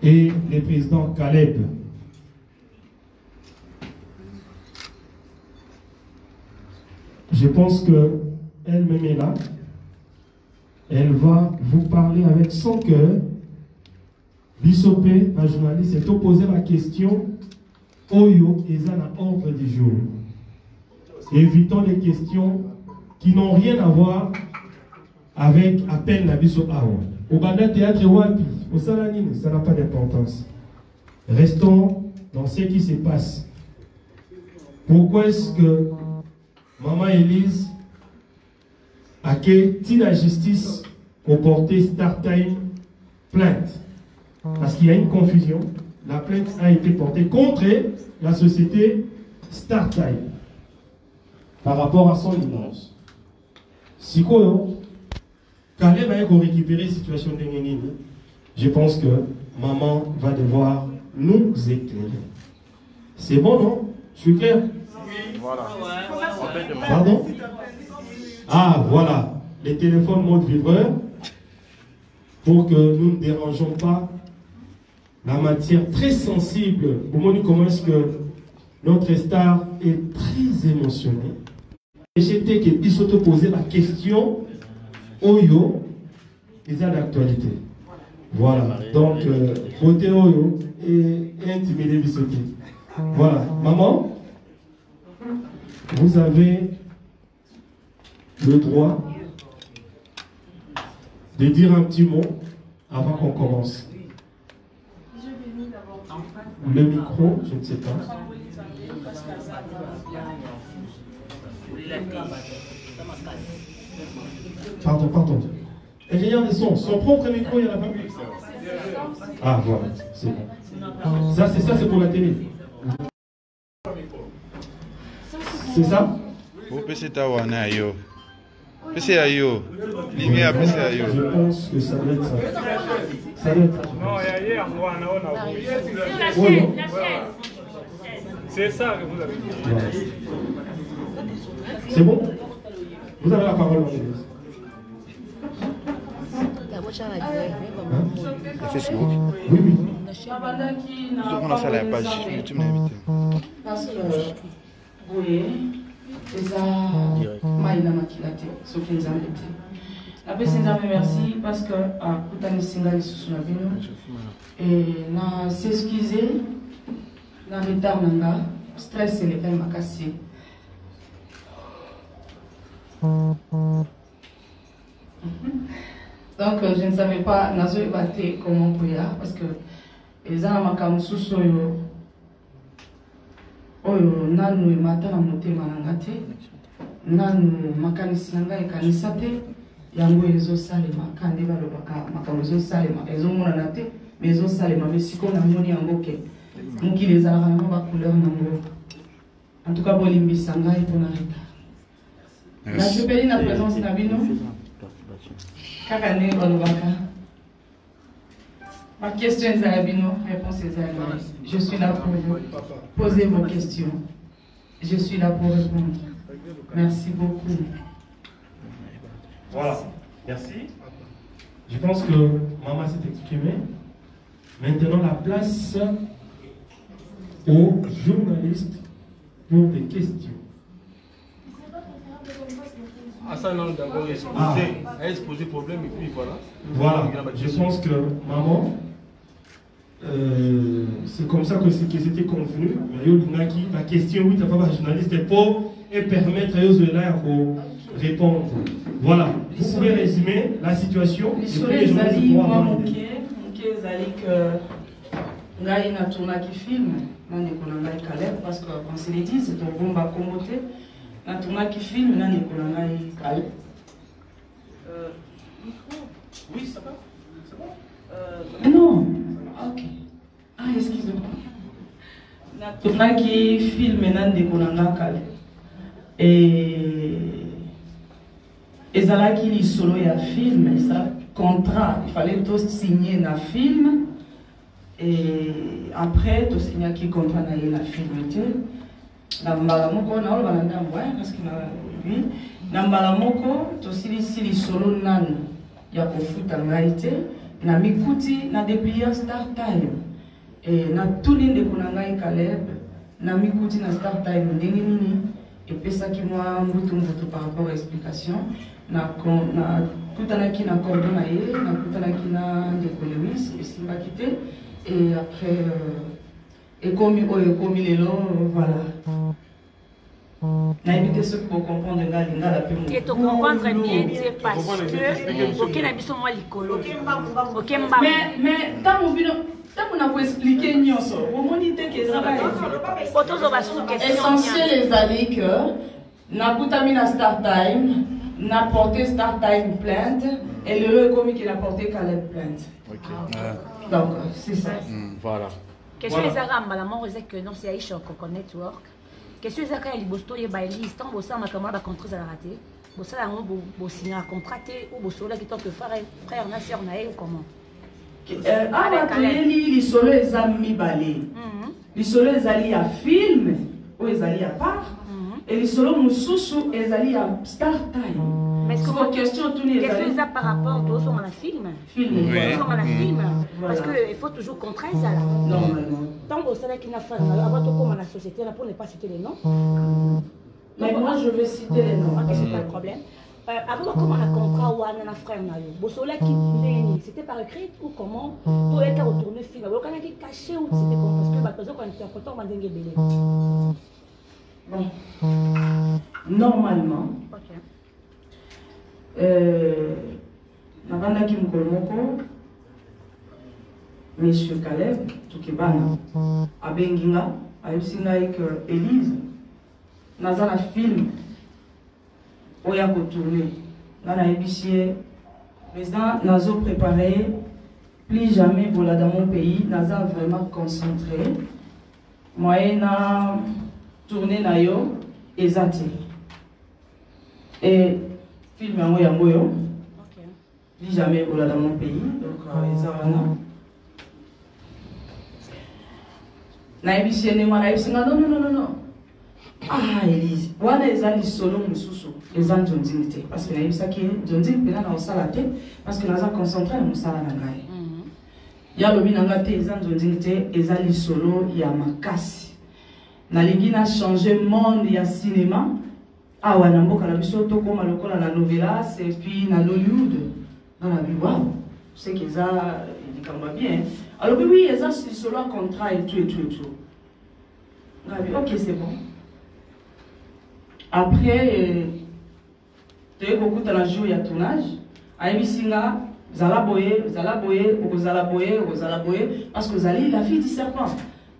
et le président Caleb. Je pense qu'elle-même est là. Elle va vous parler avec son cœur. Bissopé, la journaliste, est opposé la question Oyo et Zana ordre du jour. Évitons les questions qui n'ont rien à voir avec appel la Bissop Awa. Au Banda Théâtre Wapi, au Salanine, ça n'a pas d'importance. Restons dans ce qui se passe. Pourquoi est-ce que Maman Élise a quitté la justice au porté Star Time plainte? Parce qu'il y a une confusion. La plainte a été portée contre la société Star Time par rapport à son image. Si Caleb va récupérer la situation de Nénine, je pense que maman va devoir nous éclairer. C'est bon, non? Je suis clair? Voilà. Pardon? Ah, voilà. Les téléphones mode vibreur pour que nous ne dérangeons pas la matière très sensible. Vous voyez comment est-ce que notre star est très émotionnée. Et j'étais que Bissotto posait la question Oyo, et ça d'actualité. Voilà. Donc, côté Oyo et intimider Bissotto. Voilà. Maman, vous avez le droit de dire un petit mot avant qu'on commence. Le micro, je ne sais pas. Pardon. Ingénieur des sons, son propre micro, il n'y en a pas. Ah, voilà, c'est bon. Ça, c'est pour la télé. C'est ça? Vous PC Tawana yo. PC ayo. Lumière PC ayo. Je pense que ça doit être ça. Ça doit être ça. Non, hier, on Oui, non? c'est ça que vous avez dit. Voilà. C'est bon? Vous avez la parole, mon église. Facebook. Oui. On a fait la page YouTube l'invité. Oui, eza maïla makilate soki nzambe te. Napesi nzambe merci parce que akutanisinga lisusu na bino et na s'excuser na retard nanga stress elekai makasi. Donc je ne savais pas nazoyeba te comment koya parce que eza na makambo mosusu oyo nanu emata na motema na nga te, nanu makanisi na ngai ekanisa te, yango ezosalema kandi balobaka makambo ezosalema ezomonana te me ezosalema me sikoyo namoni yango ke mokili ezalaka nango bacouleur nango. En tout cas bolimbisa ngai mpona retard. Nasepeli na présence na bino kaka ndenge balobaka. Ma question est à Bino, réponse est à moi. Je suis là pour vous poser vos questions. Je suis là pour répondre. Merci beaucoup. Voilà, merci. Je pense que maman s'est exprimée. Maintenant, la place aux journalistes pour des questions. Ah, ça, non, d'abord, exposer problème et puis voilà. Voilà, je pense que maman, c'est comme ça que c'était convenu. La question, oui, tu n'as pas de journaliste pour et permettre à eux de répondre. Voilà, vous pouvez résumer la situation. Les journalistes moi, ngai na tournaki film na ndeko na ngai Caleb parce que on se le dit c'est un bon bakomote na tournaki film na ndeko na ngai Caleb. Oui, ça va. C'est bon. Non. Ok. Ah, excusez-moi. Na tournaki film na ndeko na ngai Caleb. Ezalaki lisolo ya film, ça contrat, il fallait tous signer na film. Et après, tout ce qui contrat na la film, na mbalamoko na ola na ouais parce que lui na mbalamoko to sili solo nanu ya kofuta ngaite na mikuti na déplia start time et na tuni de konanga Caleb na mikuti na start time ndenge nini et pesa ki moi mbutu par rapport à explication na kutanaki na cordon na ye na kutanaki na ndeko Lewis et simba quitté et après et comme lelo voilà. Na éviter ceux qui vont comprendre la paix. Et tu comprendre bien parce que aucun habitant moi l'écolo. OK mais tant on a expliquer nyonso. Au moins dit que ça va. Photos va sous question. Essentiel les amis que na kutamina start time, na porté start time plainte et le commis qui n'a porté Caleb plainte. OK. Donc c'est ça. Voilà. Question les arabes la mort c'est que non c'est Aisha Coco Network. Question les arabes libosto ye ba liste tant bossa ma camarade a contrat à rater. Bossa la bo signer un contraté ou bosso là qui tente de frère na sœur na ou comment. Les solo les amis balé. Les solo les alliés à film ou les alliés à part. Et les solo mususu les alliés à start time. Mais est-ce que question tous les alliés par rapport au son à la film? Parce qu'il faut toujours contraindre ça là. Normalement. Tant au salaire qui n'a pas avant tout comme la société là pour ne pas citer les noms. Mais moi je vais citer les noms. Ok, c'est pas le problème. Avant comment on a contrat ou un frère nayo. Bosola qui c'était par écrit ou comment tout est retourné film. Alors quand on a caché ou c'était comment parce que bah parce qu'on était content on dingue belé. Bon. Normalement. OK. Nabanda ki mkolomoko Monsieur Caleb Tukibana abenginga ayisinga que Élise nazana film oya ko tourner na ébissier président nazo préparé plus jamais bola dans mon pays naza vraiment concentré moi na tourner na yo ezati et film yango yo OK plus jamais bola dans mon pays donc ezana na ébissier ne mwana ébisinga non ah Élise wana ezali solo mususu ezali jonzingite parce que na ebisaki jonzing pena na osala te parce que naza concentré na mosala na ngai ya lobi na ngate ezali jonzingite ezali solo ya makasi nalingi na changer monde ya cinéma awa na mboka na biso tokoma lokola na novelas et puis na Hollywood na bi wow c'est que ça likambo bien alors oui ezali solo un contrat et tout ok c'est bon. Après, tu as beaucoup de jours de tournage. Aïmisinga, Zalaboye, parce que Zali, la fille du serpent.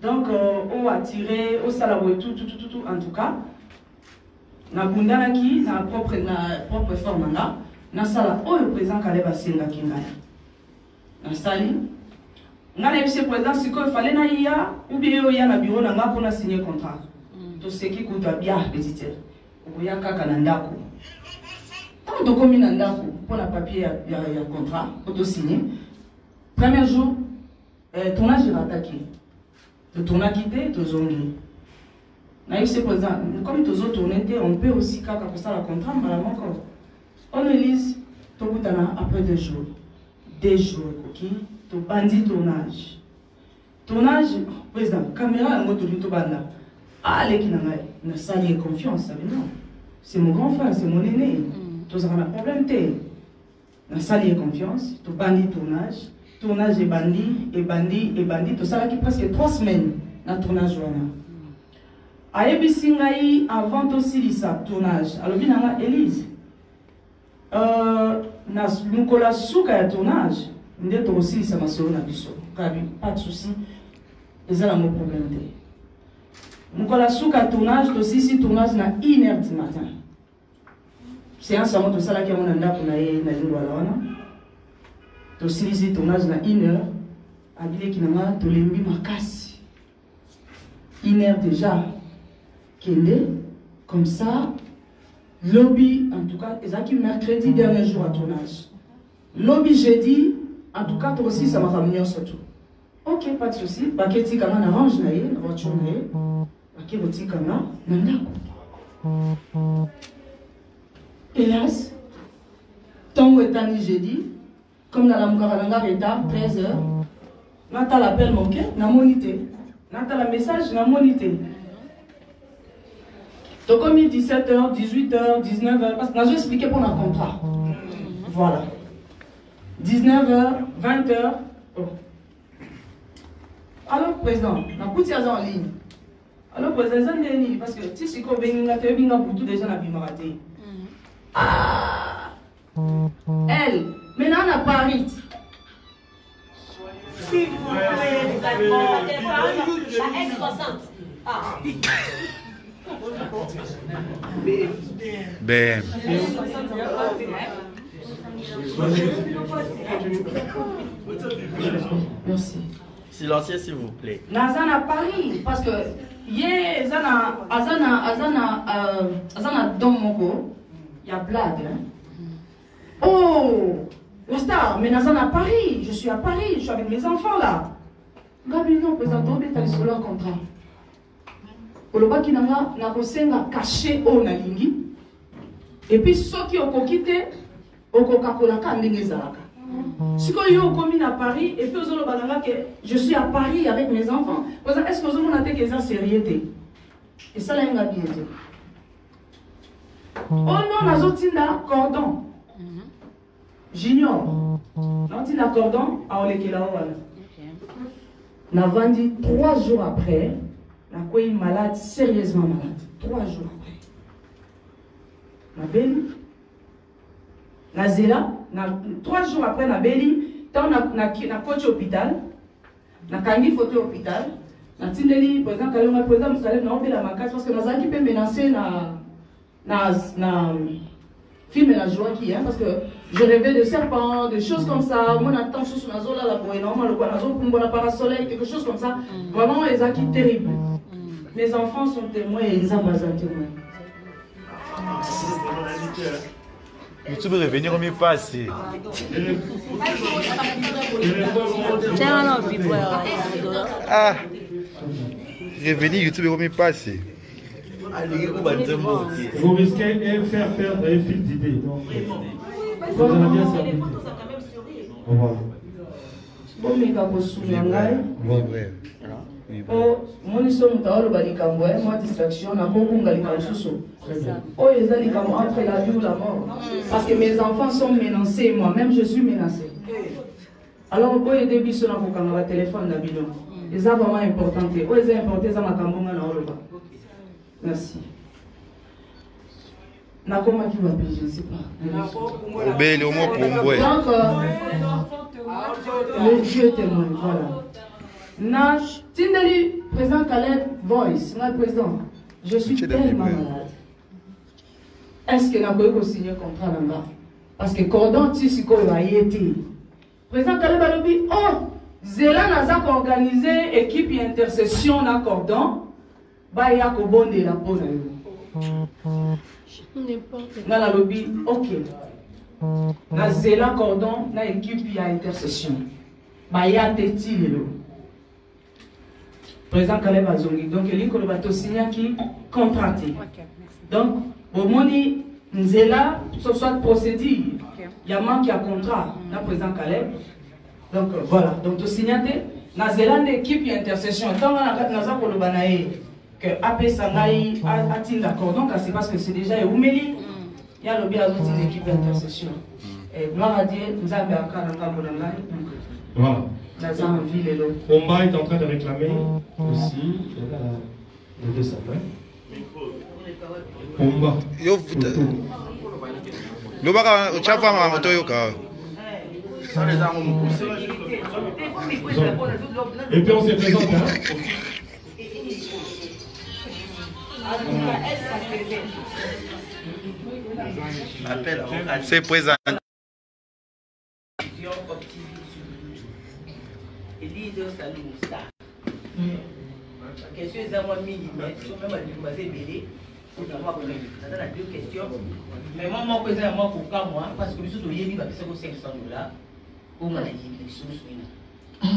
Donc, on a tiré, on salaboye tout. En tout cas, na bundana ki, na propre forme, na sala, oh, le président Kaleba Singa Kingai. Na sali, na le président, si il fallait na iya, ou bien il y a na bureau, na pour na signer contrat. Tout ce qui coûte bien, petit. Oyaka ndako. Tant de commis ndako pour la papier ya contrat pour te signer. Premier jour, tournage est attaqué. Le tournage quitté, tu zongi. Naïf c'est présent. Comme tu as tourné, on peut aussi kaka pour ça la contrat, mais encore. On Élise, tu après 2 jours. 2 jours, ok. Tu bandit tournage. Tournage, président, caméra, on te banda. Ah, les qui n'a sali confiance, ça veut non. C'est mon grand frère, c'est mon aîné. Tous avons un problème, n'a sali confiance, tu bandit tournage et bandit, tout ça là qui presque 3 semaines dans le tournage. Ayebisingaï avant aussi lisa tournage. Alors bien Élise, na mukola suka ya tournage, ndeto aussi ça m'a sauvé na biso. Pas de souci, ils ont un problème. Mukola suka tournage, aussi tournage na 1h du matin. Séance à moi tout ça là qui on a ndako na ye na lingwa la wana. Aussi tournage na 1h, habillé qui na to lembi makasi. 1h déjà. Kende, comme ça, lobby, en tout cas, c'est mercredi dernier jour à tournage. Lobby jeudi, en tout cas, toi aussi, ça m'a ramené surtout. Ok, pas de souci. Paketi kama na range na ye, na voiture na ye. Paketi kama na ndako. Hélas, tant que jeudi, Comme dans la Moukarananga Reda, 13h. Nata l'appel manqué, na monité. Nata la message, na monité. Donc comme 17h, 18h, 19h, parce que j'ai expliqué pour un contrat. Voilà. 19h, 20h. Oh. Alors, président, on a poussé en ligne. Alors, président, parce que si c'est comme tout déjà na bimarate. Ah! Elle, maintenant on a Paris. S'il vous plaît, la S60. Ah. BM. Merci. Silencieux, s'il vous plaît. Nazana Paris, parce que hier, Azana Domoko, il y a blague. Hein? Oh, la star, mais Nazana Paris, je suis à Paris, je suis avec mes enfants là. Gabi, non, président, tu as sur leur contrat. Oloba qui n'a pas caché au Nalingi. Et puis, ceux qui ont quitté, au Coca-Cola, si vous commis à Paris, et puis je suis à Paris avec mes enfants, est-ce que vous avez que ça sérieux? Et ça, là, il y a bien dit. Oh non, on a cordon. Junior. On a cordon à Olekela. On a vendu 3 jours après. On a malade, sérieusement malade. 3 jours après. On a belle. Na zela, 3 jours après na beli, tant na coach hôpital, na kangi photo hôpital, na tindeli président Kalonga président Moussalem na obela makasi parce que na zaki peut menacer na film la joie qui hein parce que je rêvais de serpents, de choses comme ça, moi n'attends sur na zola la boue normalement le quoi na zo pour la parasoleil quelque chose comme ça, vraiment les acquis terribles. Mes enfants sont témoins et ils ont pas témoins. Tu peux revenir au mieux passé. Ah, revenir YouTube au mieux passé. Vous risquez de faire perdre un fil d'idée. Donc, vous allez bien s'arrêter. Voilà. Oh, mon isom taolo balikambo, moi distraction, na kokunga likamsuso. Oh, ils ont likambo entre la vie ou la mort. Parce que mes enfants sont menacés, moi-même je suis menacé. Alors, vous pouvez aider biso na kokanga la téléphone na bino. Ils sont vraiment importants. Oh, ils ont importé ça makambonga na oloba. Merci. Na comment qui va payer, je ne sais pas. Obéle au moins pour moi. Donc, le Dieu témoin, voilà. Na Tindeli, président Caleb Voice, na président, je suis tellement malade. Est-ce que n'a pas signé contrat là-bas? Parce que cordon tisiko a été. Président Caleb a dit, oh, Zéla n'a pas organisé équipe intercession na cordon, bah ya ko bonde la peau na yo. Na la lobby, ok. Na Zéla cordon na équipe ya intercession, bah ya teti lelo. Président Caleb Azongi. Donc, il y a un signé qui contracté. Donc, au moment où Nzela, ce soit procédure, il y a un qui a contrat, le président Caleb. Donc, voilà. Donc, tu signes, Nazela, l'équipe intercession. Tant que nous avons que AP Sangaï a t-il d'accord. Donc, c'est parce que c'est déjà Oumeli. Il y a le bien de l'équipe intercession. Et gloire à Dieu, nous avons un cas dans le voilà. Omba est en train de réclamer aussi le deux sapins. Omba. Et puis on se présente. C'est présent. Élise Salou Star. La question est à moi minime, sur même à l'université Bélé, pour avoir deux questions. Mais moi, mon président, moi, pour moi, parce que nous sommes liés, il va faire 500 $. Pour moi, il y a des choses. 500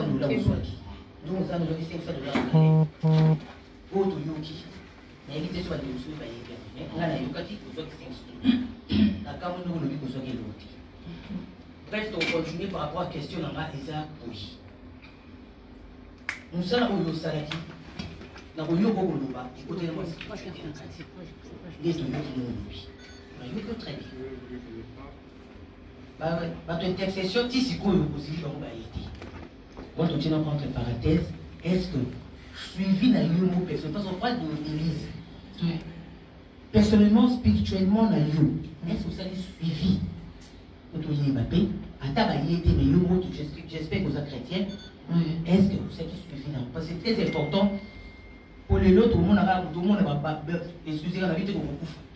$. Donc, nous avons donné 500 $. Pour tout Yoki. Mais il était sur la délégation de Baïka. Mais on a eu 500 $. La Cameroun, nous avons eu 500 $. Bref, on continue par rapport à la question de Eza. Oui. Nous sommes au Salaki. Nous avons eu beaucoup de bas. Écoutez, moi, c'est pas très bien. Il est très bien. Votre intercession, si c'est quoi le possible, on va y aider. Quand on tient entre parenthèses, est-ce que suivi n'a eu un mot personnel? Parce qu'on parle de l'église. Personnellement, spirituellement, n'a eu. Est-ce que vous avez suivi? Quand on dit Mbappé, à tabayer, mais eu mot, j'espère que vous êtes chrétien. Est-ce que vous avez suivi? Parce que c'est très important. Pour les autres, tout le monde a excusez-moi, la vie de tout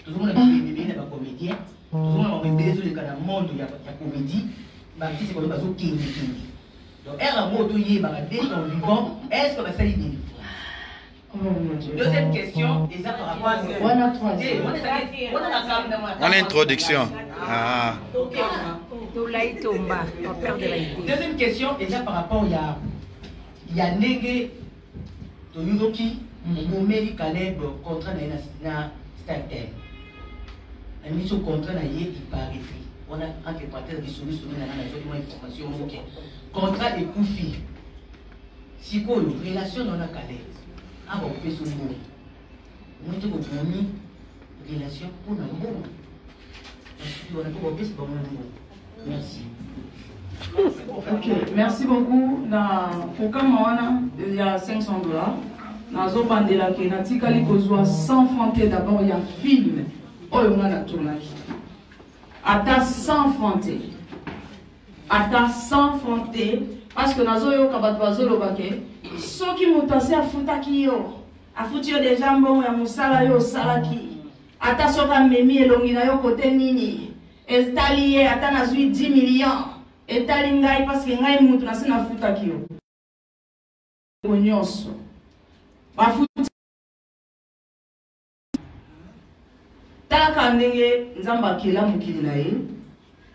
le monde a des comédiens. Tout le monde a des bébés sur le monde, il y a comédie. C'est comme ça qu'il y a donc, vivant, est-ce que ça y est? Deuxième question, et ça par rapport à en introduction. Ah. Deuxième question, et ça par rapport il y a Nege Toyudoki, Momeli Caleb, contrat na Startel. La mission contrat na il paraît. On a entre parenthèses des solutions dans la information. Contrat et Koufi. Si quoi, relation dans la Caleb. Ah bon, on fait son mot. On est au premier relation pour le monde. On a pas fait pour le monde. Merci. Ok, merci beaucoup. Pour Kamana, il y a $500. Dans Zobandela, qui n'a tika kozwa 100 francs d'abord, il y a film. Oh, il y a un tournage. Ata 100 francs. Ata 100 francs. Parce que dans Zoyo Kabatwazo Lobake, ceux qui m'ont tassé à Futaki yo, à Futi yo des jambons, à Moussala yo, Salaki. Ata soka memi et longina yo côté nini. Estalié, ata nazui 10 millions. Etali ngai parce que ngai mutu na sina Futaki yo. Onyoso. Ba Futi. Taka ndenge nzamba kila mukili na ye.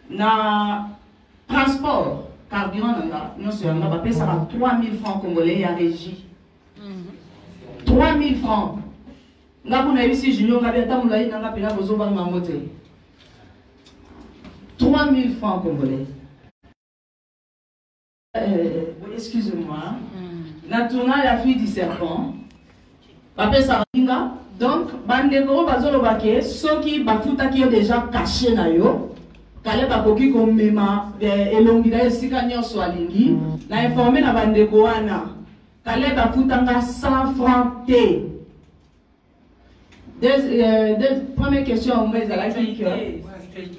Na transport. Carburant, nous sommes à 3 000 francs congolais à régie. 3 000 francs. Nous avons ici Junior Gabiata Moulaï, nous avons 3 000 francs congolais. Excusez-moi. Nous avons la fille du serpent. Donc, Bandeko Bazolobake, ceux qui ont déjà caché na yo. Kale bakoki komema elongida esika nyonso alingi na informer na bandeko wana kale bafutanga 100 francs te. Première question on met la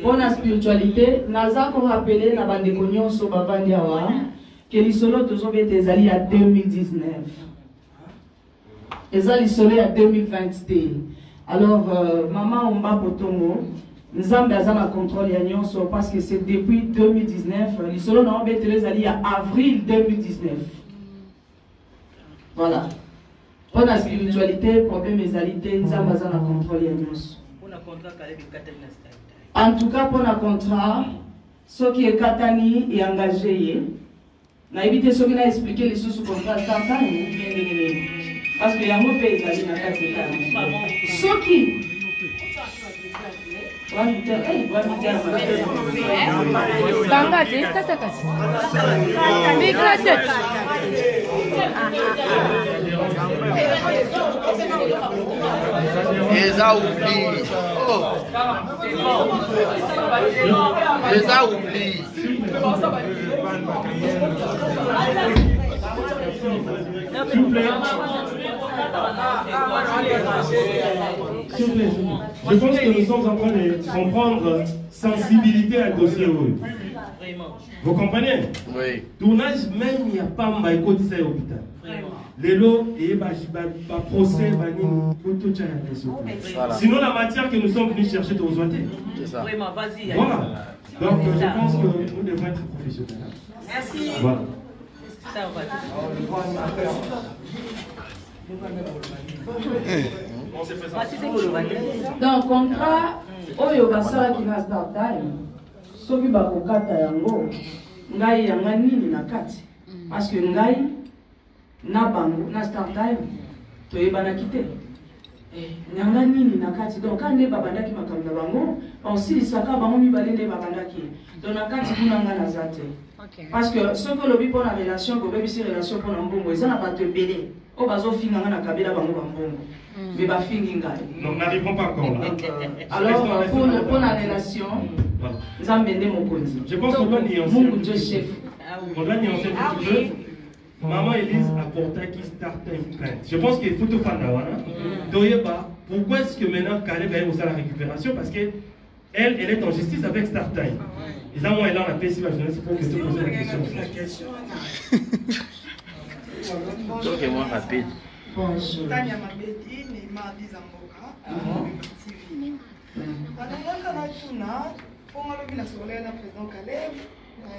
pour la spiritualité naza ko rappeler na bandeko nyonso bavandi awa que lisolo tozobe tezali ya 2019 ezali solo ya 2020. Alors maman Omba Potongo Nzambe azana contrôle ya nyonso parce que c'est depuis 2019. Les solo na betelez ali à avril 2019. Voilà. Pour la spiritualité, problème ezalité, Nzambe azana contrôle ya nyonso. En tout cas pour le contrat, ce qui est katani et engagé, na éviter ce qui a expliqué les sous contrat parce que y a un pays ezali na kati. Ce qui Bangate, tatakasi. Migraset. Eza oubli. Oh. Eza oubli. S'il vous plaît. S'il vous plaît. Je pense que nous sommes en train de comprendre sensibilité à dossier. Vous comprenez? Oui. Tournage même, il n'y a pas de côté de l'hôpital. Les lots et procès, sinon la matière que nous sommes venus chercher aux autres. C'est ça. Vraiment, vas-y. Voilà. Donc je pense que nous devons être professionnels. Merci. Voilà. Donc contrat oyo basala qui na start time soki bakokata yango ngai yanga nini na kati parce que ngai na bango na start time toyebana kite Nyanga nini nakati donc quand ne babandaki makambo na bango aussi lisaka bango mibale nde babandaki donc nakati kuna nga nazate parce que ce que lobi pour la relation ko bebi si relation pour mbongo eza na bato ebele o bazo finga nga na kabela bango bambongo mais ba fingi ngai non n'arrivons pas encore là. Alors pour la relation nzambe nde mokonzi je pense qu'on doit nuancer Mungu Dieu chef on doit nuancer un petit peu. Maman Elise apportait qui start une crainte. Je pense qu'il faut tout faire là. Pourquoi est-ce que maintenant Caleb va aussi à la récupération? Parce que elle est en justice avec Start Time. Et là, moi, elle a la paix si la jeunesse pour que tu poses la question. Donc, moi, rapide. Bonjour. Tania Mabedi, Neymar Dizamboka. Pour le président Caleb.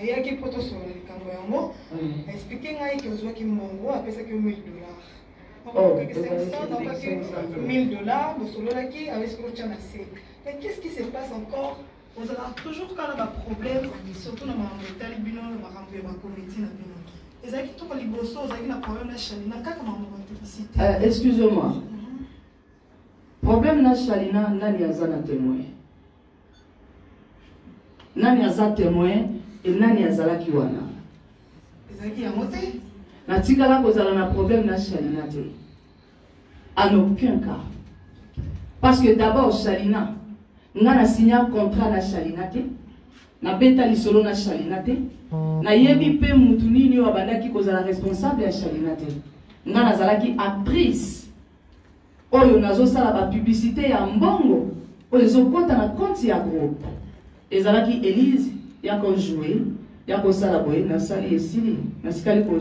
Il y a qui poto sur le Kangoyango, expliquer que vous avez mongo après ça que $1000. Donc, $1000, vous savez qui avec ce que tu as assez. Mais qu'est-ce qui se passe encore? On a toujours quand on a un problème, surtout dans le talibino, le marambo et la communauté na bino. Et ça qui tout les bossos, ça qui na problème na chalina, quand on a publicité. Excusez-moi. Problème na chalina nani azana témoin. Nani azana témoin. Et nani azalaki wana ezaki ya moté na tikala kozala na problème na Chalina te en aucun cas parce que d'abord Chalina nga na signé contrat na Chalina te na beta lisolo na Chalina te na yebi pe mutu nini wa bandaki kozala responsable ya Chalina te nga nazalaki actrice oyo nazosala ba publicité ya mbongo oyo ezokota na compte ya groupe ezalaki Elise ya ko jouer ya ko sala boye na sali esili na sikali ko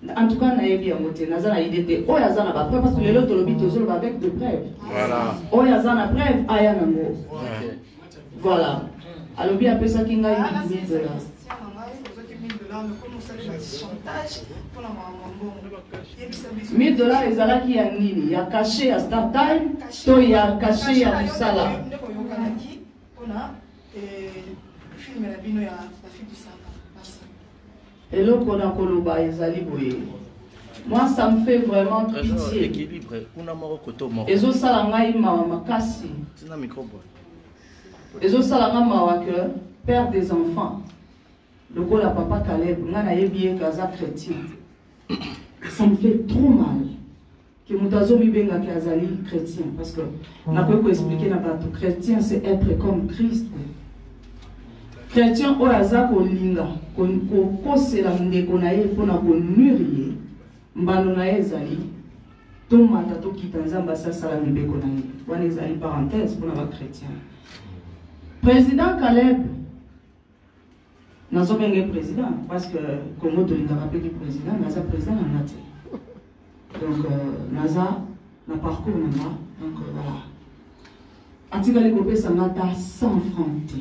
en tout cas na yebi ya moté na zana idée o ya zana ba preuve parce que les autres lobby toujours avec de preuves Voilà. o ya zana preuve aya nango voilà alors bien après ça kinga $1000 $1000 ezalaki ya nini ya caché ya Start Time to ya caché ya musala eloko na koloba ezali boye moi ça me fait vraiment pitié Équilibre. Kuna moko koto moko. ezosala ngai mawa makasi Tina micro boy. ezosala ngai mawa que père des enfants lokola papa Caleb nga nayebi ye kaza chrétien ça me fait trop mal que moto azomibengaki azali chrétien parce que nakoki koexplike na bato chrétien c'est être comme Christ. Chrétien oyo aza kolinga kokosela ndeko na ye mpona konuire ye mbano na ye ezali tomata tokita nzambe asasala mibeko na ye wana ezali parenthèse mpona bachrétien. Président Caleb nazobenge président parce que Congo tolingaka mpe ki président naza président na nga te donc naza na parcours na nga donc voilà atikali kopesa nga ta 100 francs te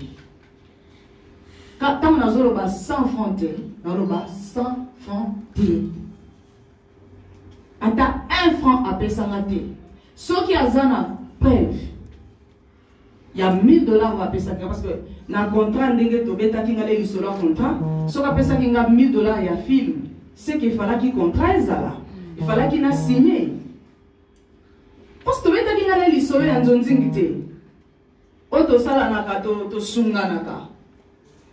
quand on a 100 francs, on a 100 francs. Ata 1 franc à payer. Ce qui a zana preuve, il y a $1000 à payer parce que dans le contrat, contrat, ce qui a payé $1000 il y a film, c'est qu'il fallait qu'il contrat il fallait qu'il a signé. Parce que tu veux qu'il a l'isolo en zone zingité. Auto sala naka to sunga naka.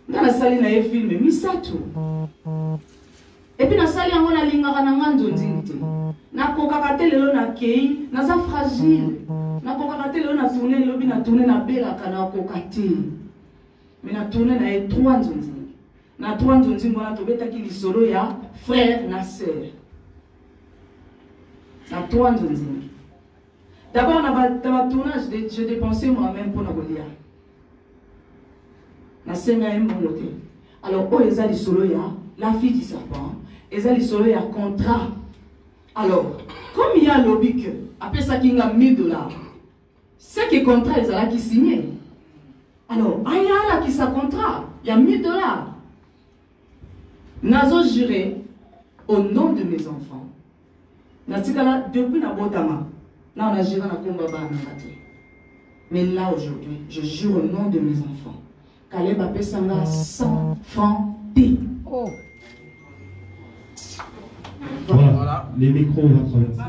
Na sali na ye film misatu et puis na sali yango na lingaka na ngando nzingite na kokaka te lelo na kei naza fragile na kokaka te lelo na tourner lobi na tourner na belaka na kokate mais na tourner na ye 3 nzonzi na 3 nzonzi ngona tobetaki lisolo ya frère na sœur na 3 nzonzi d'abord na ba tournage je dépensé moi-même pour na kolia na senga mbongote alors oh ezali solo ya la fille du serpent ezali solo ya contrat alors comme il y a lobby que après ça kinga $1000 c'est que contrat ezala qui signé alors aya la qui sa contrat il y a $1000 nazo juré au nom de mes enfants natikala depuis na botama na on a juré na komba bana ngate mais là aujourd'hui je jure au nom de mes enfants Caleb a payé 100 francs T. Oh. Voilà. Les micros vont traverser.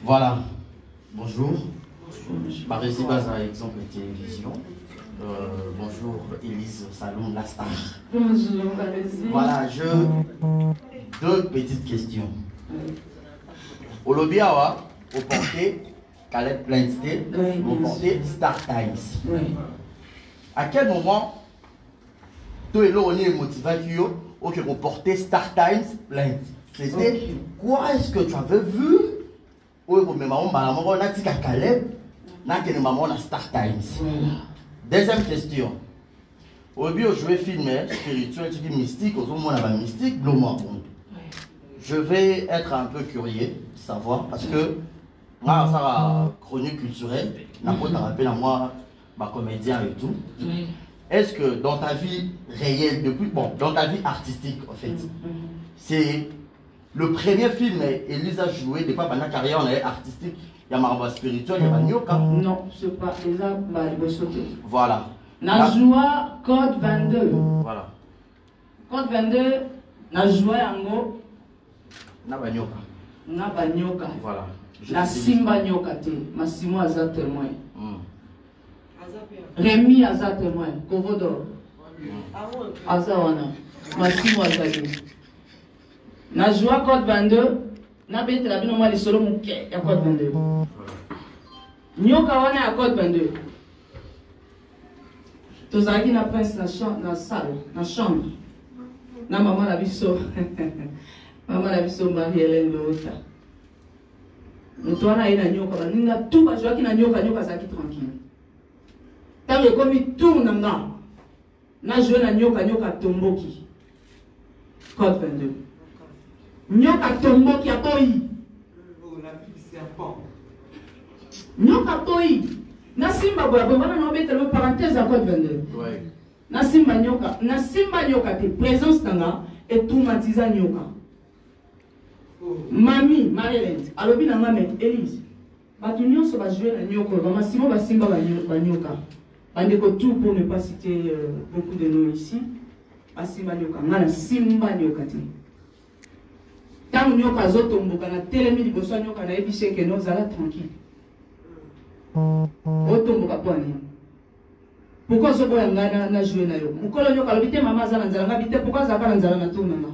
Voilà. Bonjour. Par ici, par exemple, télévision. Bonjour, Élise Saloum, la star. Bonjour, voilà, deux petites questions. Au lobby, au porté Caleb Plainstead, au porté Star Times. Oui. À quel moment, toi et là, on est motivé au porté Star Times Plainstead? C'était quoi est-ce que tu avais vu? Oui, mais maman, on a dit qu'à Caleb, on a Star Times. Deuxième question. Au début, je vais filmer spirituel, tu dis mystique, au moment où on a mystique, je vais être un peu curieux de savoir parce que moi, ça va chronique culturelle, n'a pas rappelé à moi, ma comédien et tout. Est-ce que dans ta vie réelle, dans ta vie artistique, en fait, c'est le premier film Élise a joué, depuis pendant carrière on est artistique, il y a ma spirituel, il y a Nyoka. Non, c'est pas ça, voilà. Najua Code 22. Voilà. Code 22, Najua Yango. Nabanyoka. Nabanyoka. Voilà. Na Simba Nyoka te, Massimo Aza témoin. Rémi Aza témoin, Kovodor. Aza wana. Massimo Aza te. Najua Code 22, Nabete la bino mali solo muke ya Code 22. Nyoka wana ya Code 22. Tozaki na prince na salle, na chambre. Na maman la biso. Maman la biso Marie-Hélène Lota. Mutwana ina nyoka, ninga tout ba joaki na nyoka zaki tranquille. Tango komi tout nanga. Na joué na nyoka tomboki. Code 22. Nyoka tomboki atoi. Nyoka toi. Na simba boya wana na obeta le parenthèse à Code 22. Ouais. Na simba nyoka te présence tanga et tout matiza nyoka. Mami Marie-Hélène alobi na ngame Élise. Batu nyonso ba jouer na nyoka, ba Massimo ba simba ba nyoka. Bandeko tout pour ne pas citer beaucoup de noms ici. Ba simba nyoka, ngana simba nyoka te. Tant nyoka zotomboka na telemi liboso nyoka na ebishe ke no zala tranquille. Otomboka pwani. Pourquoi ce boy na joué na yo? Mukolo nyoka lobite mama zala nzala ngabite pourquoi zaka na nzala na tuna na.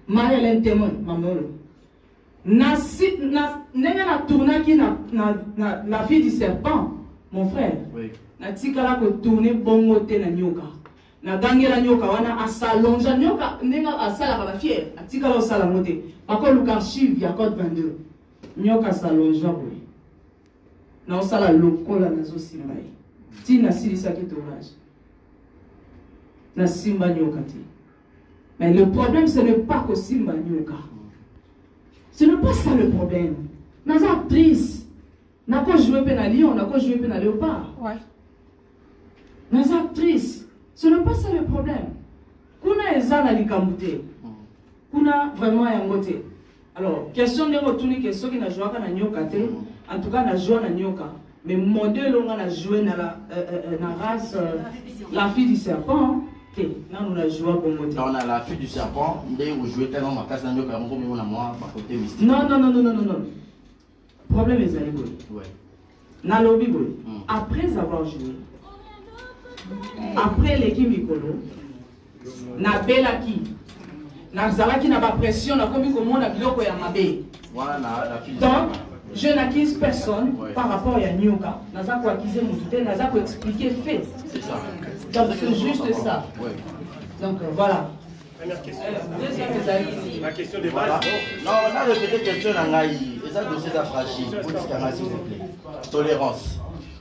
Marie-Hélène témoin mamolo. Nenge na tournaki na la fille du serpent, mon frère. Oui. Na tikala ko tourner bongo te na nyoka. Na gangela nyoka wana asalonja nyoka nenga asala ba fier. Atikala osala mote. Bako luka archive ya Code 22. Nyoka salonja boy. Na osala lokola na zo simba yi. Ti na silisa ki tournage. Na simba nyoka ti. Mais le problème ce n'est pas que simba nyoka. Ce n'est pas ça le problème. Nas actrices, n'a pas joué à lion, n'a pas joué à léopard. Ouais. Nas actrices, ce n'est pas ça le problème. Kuna ezana likamute. Kuna vraiment yangote. Alors, question de retourner question qui n'a joué à nyoka te, en tout cas n'a joué à nyoka. Mais modèle on a joué dans la race la fille du serpent. On a la fille du serpent, on joue tellement ma casse dans le moi, côté mystique. Non. Problème est allé. Ouais. Dans le lobby, après avoir joué, après l'équipe Mikolo, na Belaki, na Zalaki n'a pas pression, na comme comment na biloko ya mabe. Voilà la fille. Donc, je n'accuse personne par rapport à Nyoka. Naza ko accuser Moutouté, naza ko expliquer fait. C'est ça. Donc c'est juste ça. Ouais. Donc voilà. Première question. La question de base. Non, on a répété question dans Naï. Et ça, dossier d'Afrachi. S'il vous plaît. Tolérance.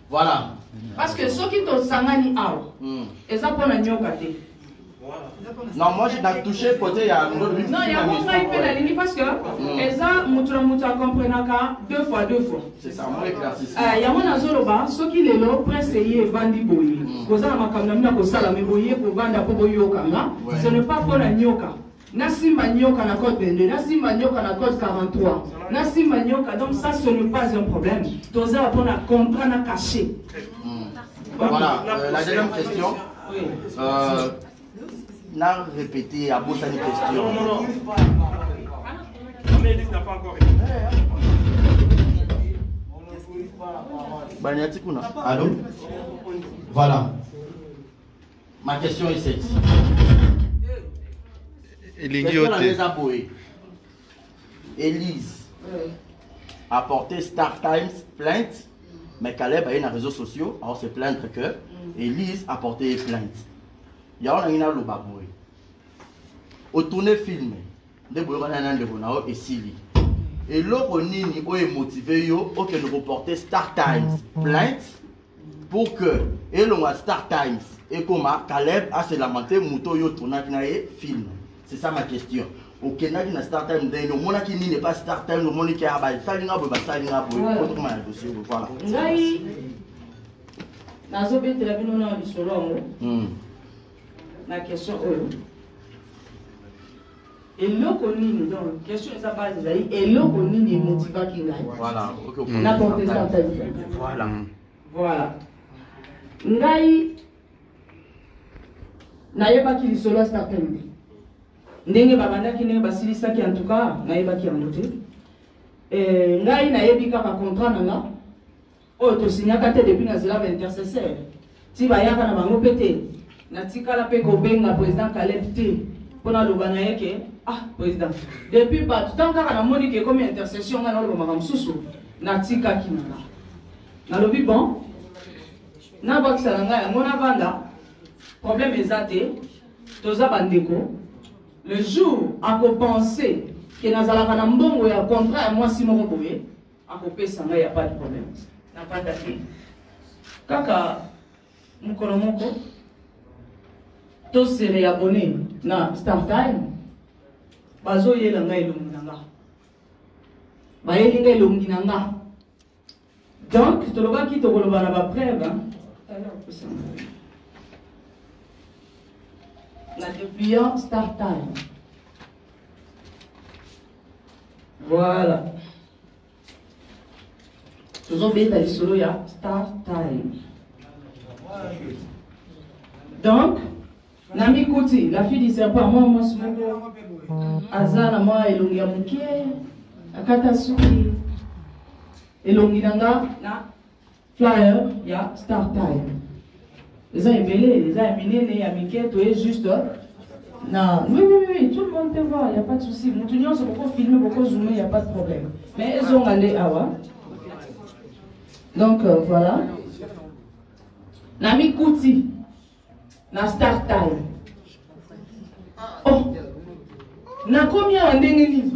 Voilà. Parce que ceux qui t'ont sangani out, et ça pour la Nyoka. Non, moi j'ai touché côté il y a un autre. Non, il y a un autre qui la ligne parce que Eza Moutra comprenaka deux fois. C'est ça, moi éclaircissement. Il y a un azoloba, ceux qui les l'ont pressé vandi boyi. Koza na makamna ko sala me boyi ko vanda po boyi okanga. Ce n'est pas pour la nyoka. Na simba nyoka na code 22, na simba nyoka na code 43. Na simba nyoka, donc ça ce n'est pas un problème. Toza pour na contrat na caché. Voilà, la deuxième question. n'a répété à Bossani question. Élise n'a pas encore répondu. Allô? Voilà. Ma question est celle-ci. Élise a porté Star Times plainte, mais Caleb a eu dans les réseaux sociaux, alors c'est plaindre que Élise a porté plainte. Il y a un lobaboué. Au tourner film, de et Sili. Et l'autre nini est motivé que nous reporter Star Times plainte pour que et l'on a Star Times et comment Caleb a se lamenté muto yo tourner film. C'est ça ma question. Au Kenya na Star Times de no mona qui n'est pas Star Times no mona qui a ba salinga ba salinga bo comment le dossier voilà. Ngai nazo betela bino na lisolo ngo. La question et l'autre nini donc question ça base et l'autre nini motiva qui gagne. Voilà, OK. N'importe Star Times. Voilà. Voilà. Ngai nayeba ki lisolo Star Times. Ndenge babandaki ndenge basilisaki en tout cas nayebaki yango te ngai nayebi kaka contrat nanga oyo tosignaka te depuis nazela ba intercesseur ti bayaka na bango mpe te natikala mpe kobenga président Caleb te mpona loba na ye ke président depuis bato ntango kaka namoni ke komi intercession ngai naoloba makambo mosusu natikaki nanga nalobi bon nabakisa na ngai yango navanda problème eza te toza bandeko. Le jour à penser que nous allons un bon contrat à moi si mon boye, à penser il n'y a pas de problème. N'a pas d'avis. Kaka mukolomoko, tous se réabonner na Star Time. Bazo yela ngai lunginanga. Bayelinga lunginanga. Donc, tu le qui te koloba na ba preuve. La dépliant Star Time. Voilà. Toujours bien dans les solos, il y a Star Time. Donc, Nami Kouti, la fille du serpent, moi, Azana, moi, Elongi Amukie, Akatasuki, Elongi Nanga, Flyer, il y a Star Time. Les gens ébélés, les gens éminés, les amicés, tu es juste. Non, oui, tout le monde te voit, il n'y a pas de souci. Nous tenions sur beaucoup filmer, beaucoup zoomer, il n'y a pas de problème. Mais elles ont allé à Awa. Donc voilà. Nami Kouti, na Star Time. Oh, na combien en dengue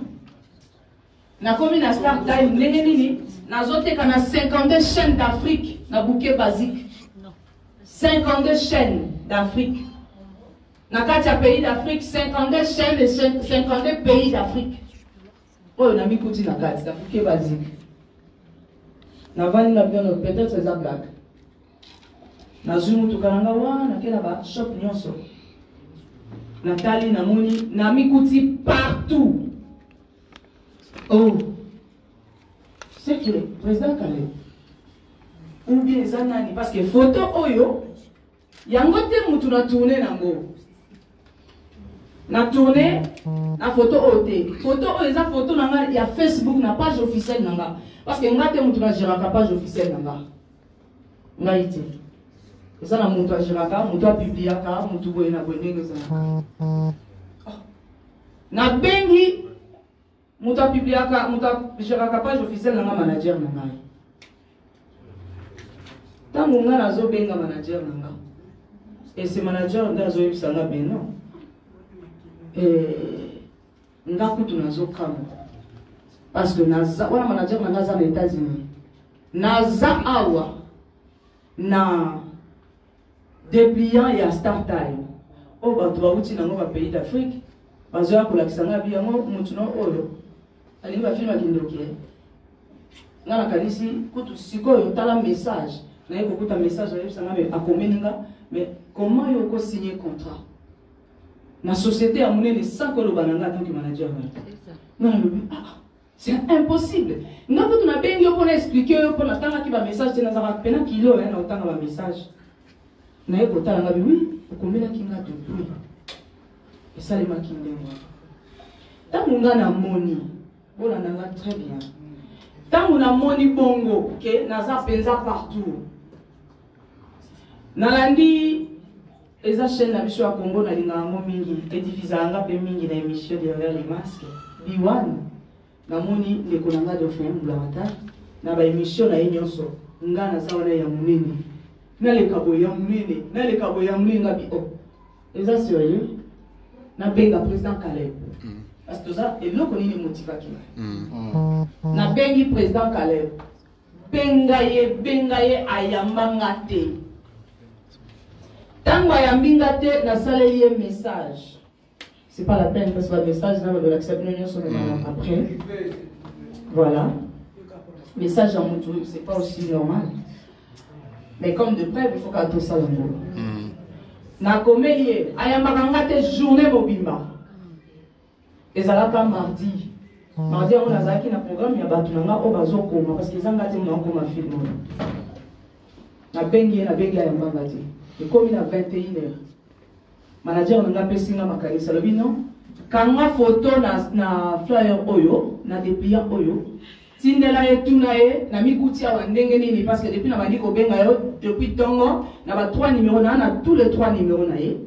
na combien na Star Time, dengue na zote kana 52 chaînes d'Afrique, na bouquet basique. 52 chaînes d'Afrique. Dans 4 pays d'Afrique, 52 chaînes et 52 pays d'Afrique. Oh, on a mis Kouti dans 4, c'est bouquet basique. Peut-être c'est ça blague. Na Zoom tout kananga wa na kela ba shop nyonso. Nathalie na moni na mikuti partout. Oh. C'est que le président Caleb ou bien zanani parce que photo oyo yango te mutu na tourner nango. Na tourner na photo oyo photo oyo eza photo nanga ya Facebook na page officielle nanga parce que ngate mutu na géraka page officielle nanga. Ngaite. Ça na mutu agiraka, mutu apibliaka, mutu boye na bonenge za. Na bengi mutu apibliaka, mutu agiraka page officielle nanga manager nanga. Tango nga nazo benga manager nanga. Et ce manager nga nazo yebisanga ben non. Nga kutu nazo kama. Parce que naza wana manager nanga za na États-Unis. Naza awa na dépliant ya Star Time. Oh bato bauti nango ba pays d'Afrique. Bazoya kolakisanga biyango mutu no oyo. Ali ba filma kindoki. Nga nakanisi kutu sikoyo tala message. Na yeko kuta message ya bisanga me akomeninga mais comment yoko signer contrat? Na société ya munene sans que le bananga tant que manager. Non c'est impossible. Nga kutu na bengi yo pona expliquer yo pona tanga ki ba message tena za pena kilo na otanga ba message. Na yeko tala nga oui, okomela kinga depuis. Et ça les makindengo. Tango nga na moni Voilà, très bien. Tant qu'on a moni bongo, ok, naza penza partout. Nalandi, eza chaîne na biso ya Congo na linga ngo mingi, edifizanga pe mingi na émission derrière les masques. Biwan, na moni ndeko nanga Dauphin Mbulawata, na ba émission na nyonso, nga naza wana ya munene. Na le kabo ya munene nga bi o. Eza sérieux? Na benga président Caleb. Parce que ça, et l'autre ni motivaki. Na bengi président Caleb. Bengaye ayambangate. Tango ayambingate na salelier message. C'est pas la peine parce que le message là de l'accepter sur après. Voilà. Message en moto, c'est pas aussi normal. Mais comme de près, il faut qu'à tout ça l'amour. Na komelie ayambangate journée mobimba. Et ça là mardi. Mardi on a zaki na programme ya batu nanga o bazokoma parce que zanga te na koma film. Na bengi ayambangate. Et comme il a 21h. Manager nanga pesinga makanisa lobi non. Kanga photo na flyer oyo, na dépliant oyo. Tindela etuna e na mikutia wa ndenge nini parce que depuis na bandi ko benga yo depuis tongo na ba 3 numéros na tous les 3 numéros na ye.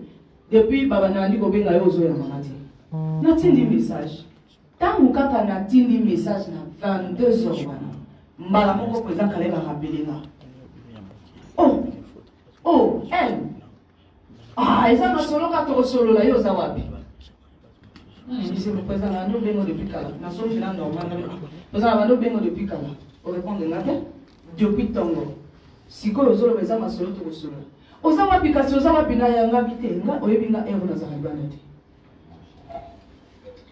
Depuis baba na bandi ko benga yo zo ya mamati. Na tindi message. Tangu kaka na tindi message na 22h wana. Mbala moko président Caleb a rappelé nga. Oh, elle. Ah, eza masolo ka to solo la yo za wapi? Je me présente à nous bengo depuis kala. Na solo fina normal. Présent à nous bengo depuis kala. On répond de ngate depuis tongo. Siko yo solo beza masolo to solo. Oza wapi kasi oza wapi na yanga bite nga oyebinga ero na za ribana te.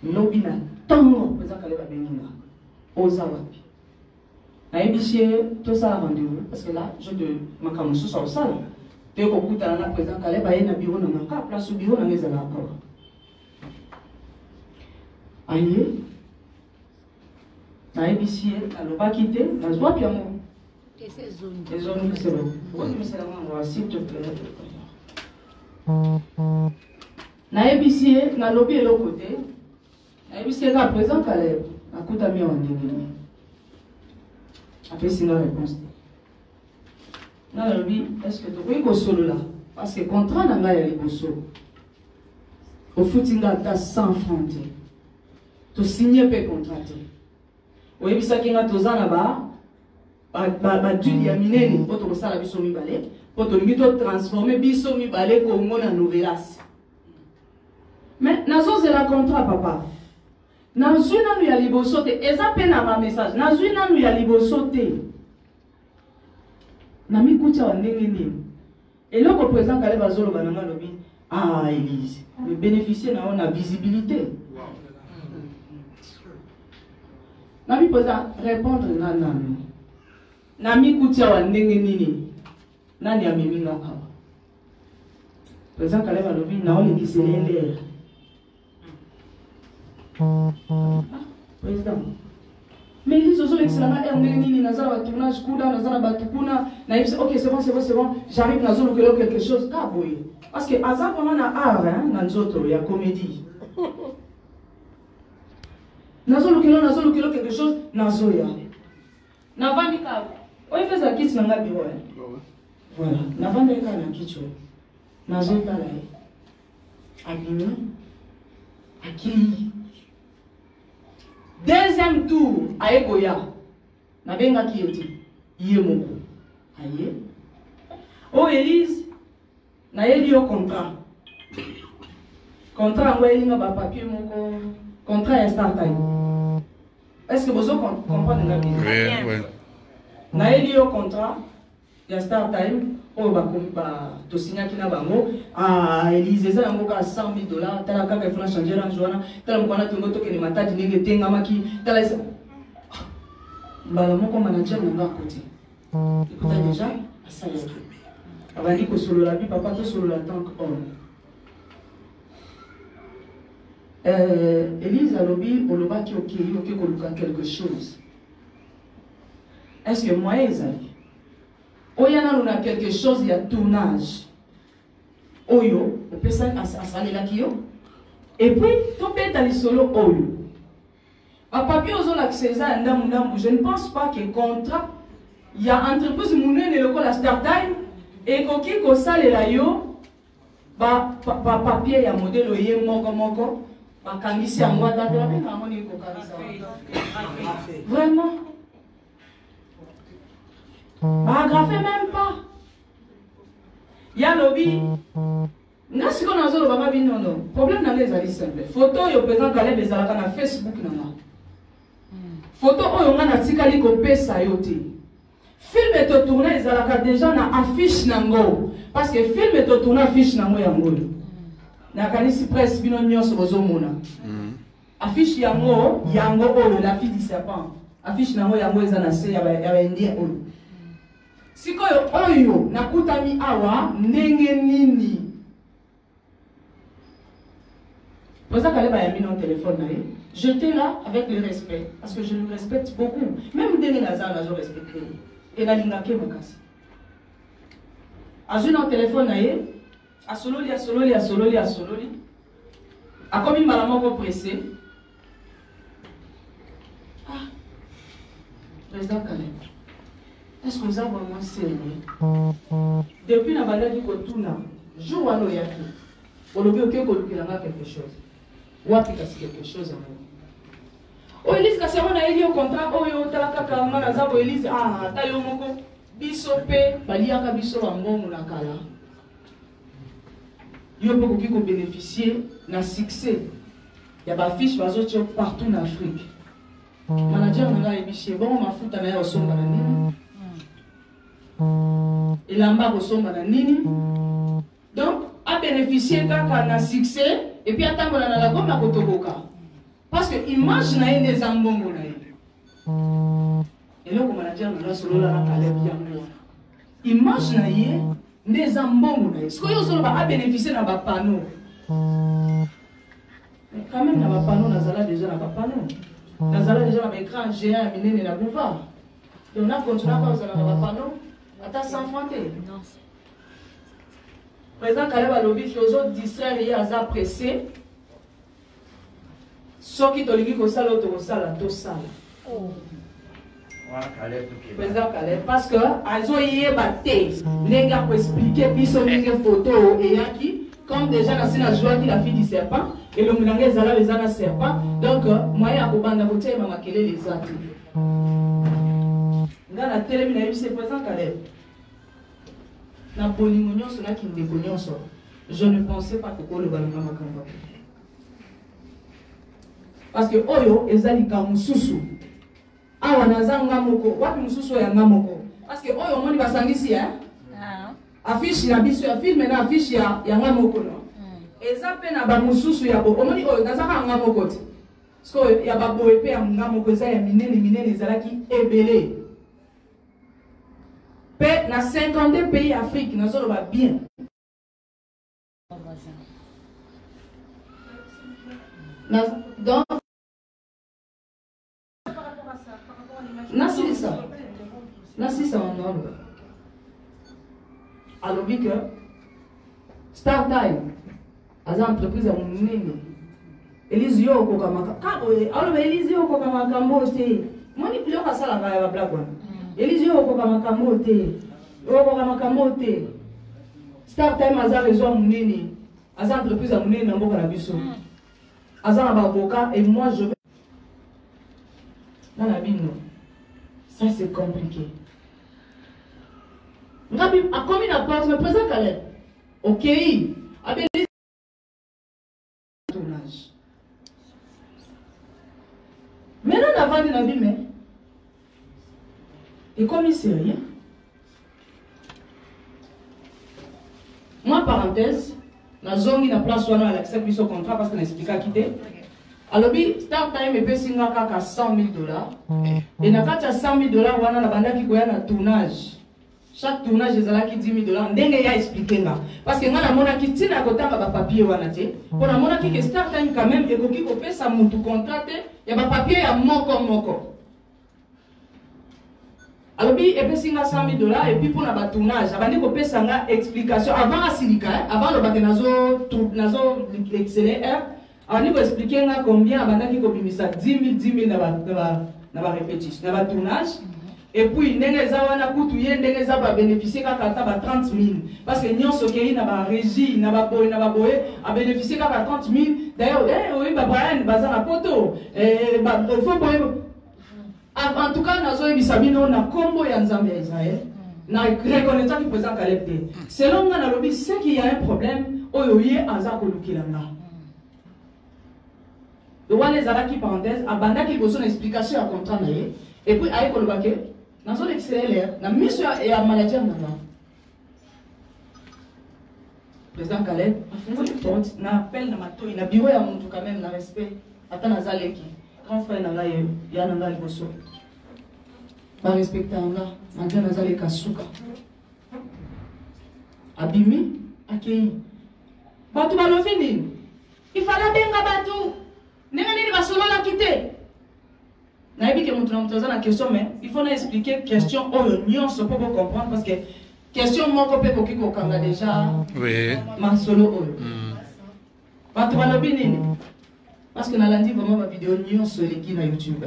Lobina tongo présent Caleb a benga. Oza wapi? Na ebisie tout ça rendez-vous parce que là je te makamusu sur ça. Tu écoutes à la président Caleb a un bureau dans ma cas, place au bureau dans les encore. Aïe, na ebisie alors pas quitter, na joie puis amour. Et ces zones. Les zones c'est bon. Oui, mais c'est la main, s'il te plaît. Na ebisie na lobby et l'autre côté. Na ebisie na président Caleb, na kuta mi en déni. Après c'est la réponse. Non, est-ce que tu peux solo là? Parce que le contrat n'a pas été solo. Au footing, tu as 100 francs. Tu signes pas le contrat. Oui, ça qui est là-bas, tu as miné, pour te faire la biso mi balé, pour te transformer biso mi balé comme on a nouvelas. Mais nazo c'est le contrat, papa. Nazo na ya liboso te, eza pe na ma message. Nazo na ya liboso te. Nami kucha wa ndenge nini. Et là, le président Caleb Azolo bananga lobi, ah Élise, le bénéficiaire n'a pas de visibilité. Nami président répondre nan. Nami kucha wa ndenge nini. Nani amiminga awa. Président Caleb lobi na on dit c'est l'air. Président. Mais ils ont excellent tournage ok c'est bon j'arrive dans zone quelque chose parce que hasard vraiment na art dans zone il y a comédie nazo quelque chose nazo ya na vandika on fait ça kiss na bureau voilà na vandika na kicho nazo tala abimi akili. Deuxième tour, aye goya. Na benga ki eti. Iye moko. Aye. Oh Élise, na yeli yo contrat. Contrat ngwe linga ba papier moko. Contrat instant time. Est-ce que vous comprenez nga bien? Oui. Na yeli yo contrat ya start time. Oh ba to signa kina bango. Ah Élise eza yango ka $100,000. Tala kaka ifuna changer en joana. Tala mkwana tongo toke ni matati ninge tenga maki. Tala isa. Mbala moko manager nanga côté. Écoutez déjà, ça y est. Avant dit que solo la vie papa to solo la tank homme. Élise a lobby au loba qui ok koluka quelque chose. Est-ce que moi ezali? Oyana nous a quelque chose, il y a tournage. Oyo, on peut ça à saler la kio. Et puis, tu peux aller solo oyo. papier aux accès à ndambu. Je ne pense pas que contrat, il y a entreprise mounene le la Startime et koki ko sale la yo papier ya modèle yé moko ba kangisi en moi date la bien amoni ko kangisa. Vraiment. Bah grafé même pas. Il y a lobby. Nga siko na zolo baba bino no. Problème na les ali simple. Photo yo présent Caleb ezalaka na Facebook na nga. Photo oyo nga na tikali ko pesa yo te. Film est tourné ezalaka déjà na affiche nango parce que film est tourné affiche nango yango. Na kanisi presse bino nyonso bozomona. Affiche yango oyo la fille du serpent. Affiche nango yango eza na se ya indien oyo. Sikoyo oyo nakutami awa ndenge nini. Pour ça qu'elle a mis mon téléphone là, j'étais là avec le respect parce que je le respecte beaucoup. Même Denis Lazare, je respecte. Et la ligne qui me casse. A joué dans le téléphone là, à sololi. A comme une maman pressée. Ah, président Caleb. Est-ce que vous avez vraiment sérieux? Depuis la balade du Kotuna, jour à l'Oyaki, on a vu quelque chose. Ou appliquer quelque chose à moi. Elise Kasserona a dit au contrat, Oyo Talaka Kamana Zabo Elise, ah, Tayo Moko, Bisope, Baliaka Biso Ambon Nakala. Il y a beaucoup qui ont bénéficié d'un succès. Il y a des fiches partout en Afrique. Manager n'a ébiché, bon, ma fout à au son bananini. Et l'amba au son bananini. Donc, a bénéficié d'un succès. Et puis attends, on a la gomme à Kotoboka. Parce que l'image n'a pas des ambongo. Et là, comme manager, on a solo la Caleb Yango. Image n'a pas des ambongo. Ce que vous avez bénéficié dans le panneau. Mais quand même, dans le panneau, on a déjà dans le panneau. On a déjà un écran géant à Mine et la boulevard. Et on a continué à faire dans le panneau. Attends, sans fronter. Président Caleb a lobby que les autres distraire et à pressé. Ce qui te dit que ça l'autre sale, tout sale. Président Caleb, parce que ils ont y batté. Les gars pour expliquer puis sont les photos et qui comme déjà la joie qui la fille du serpent et le moulangé zala les ana serpent. Donc moyen à banda côté mama kele les autres. Dans la télé il a eu ce président Caleb. Na bolingo sur la qui me déconne. Je ne pensais pas que le balanga makamba. Parce que oyo ezali ka mususu. Awa nazanga moko, wapi mususu ya ngamoko. Parce que oyo moni basangisi hein. Affiche ya biso ya film na affiche ya ngamoko no. Eza pe na ba mususu ya bo. Omoni oyo nazaka ngamoko ti. Parce que ya ba boye pe ya ngamoko eza ya minene ezalaki ebele. Dans 52 pays d'Afrique, nous sommes bien. Donc, Nassi ça en ordre. Alors, que Startime, as entreprise à mon nez. Elise Yoko Kamaka. Alors, Elise Yoko Kamaka, moi, c'est. Moi, je ne peux pas ça la blague. Elise Yoko Kamaka, te. Startime aza réseau munene. Aza entreprise à munene na mboka na biso. Aza na avocat et moi je vais dans la vie non. Ça c'est compliqué. Ngabi a commis la porte me présente Caleb. OK. Abeli tournage. Maintenant on a vendu la vie mais et comme il sait rien. Moi, parenthèse, la zone qui n'a pas soigné à l'accepter son contrat parce qu'on explique à quitter. Alors, Startime est payé à 100 000 $. Et dans le cas de 100 000 $, on a la bande qui a un tournage. Chaque tournage est là qui 10 000 $. On a expliqué là. Parce que moi, on a quitté la côté de papier. Pour la monnaie qui est Startime quand même, et qui a fait ça, mon contrat, il y a un papier à moko. Alors, il y a 100 000 $ et puis pour le tournage, il y a une explication. Avant la silica, avant le bateau, l'excellent, On va expliquer combien avant qu'il commence 10 000 dans la répétition, dans le tournage. Et puis, nous avons bénéficié de 30 000. Parce que nous avons bénéficié de régie, nous avons bénéficié de 30 000. D'ailleurs, oui, Brian, bazar à poto. En tout cas, nous avons un combo de Israël. Nous avons reconnaissance du président Caleb. Selon nous, c'est qu'il y a un problème, il y a un problème. Les Araki parenthèse, abanda qui besoin d'explication à comprendre. Et puis, avec le baquet, dans son XLR, la mission et la maladie en avant. Président Caleb, on appelle dans ma tour, il a bureau à mon tout quand même, dans respect. Attends, Nazaleki, grand frère, il y a un bosso. Ma respecte en là, malgré Nazaleka Souka. Abimi, Akei. Batou Balofini, il fallait bien Batou. N'est-ce pas solo la quitter? Naïbi que mon la question, mais il faut expliquer question oh nuance pour comprendre parce que question mon copé pour qui qu'on a déjà. Oui. Ma solo oh. Pas tout le bien. Parce que n'a dit vraiment ma vidéo nuance sur les qui na YouTube.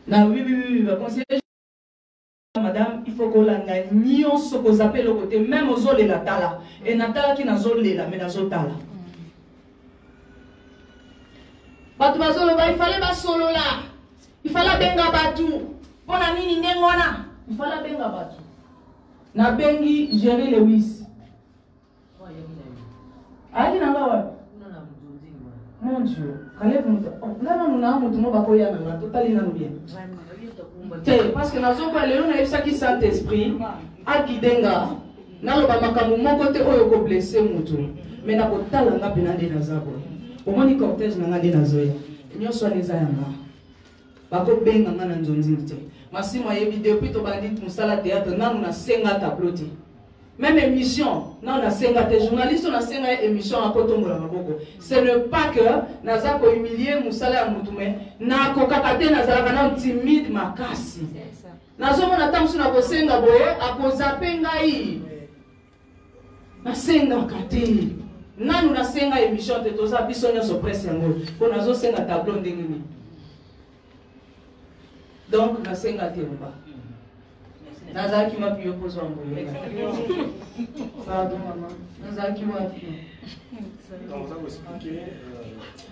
Na oui conseiller madame, il faut qu'on la nuance qu'on appelle le côté même aux zones la tala et natala qui na zone là mais na zone tala. Il fallait pas solo là. Il fallait benga batu. Pour la nini ndengona. Il fallait benga batu. Na bengi Jerry Lewis. Aïe nanga wa. Mon Dieu. Caleb nous. Là nous avons tout le monde bakoya na totali na bien. Parce que nous avons les on a ça qui Saint-Esprit a gidenga. Na lo ba makamu moko te oyo ko blesser mutu. Mais na ko talanga penande na zabo. Au moins, les cortèges n'ont pas de nazoya. Nous sommes les ayants. Bako benga ngana nzonzirte. Masi moi vidéo puis to bandit musala théâtre na on a 5 tableaux. Même émission, na on a 5 journalistes on a 5 émissions à kotombola maboko. Ce n'est pas que naza ko humilier musala ya mutume na ko kakate nazala kana timide makasi. Nazo mona tamsu na kosenga boye akozape ngai. Na senga kate. Nanu na senga émission de toza biso nyoso presse yango ko nazo senga tableau ndenge ni donc na senga temba naza ki mapi yo pozo amboye pardon maman naza ki mapi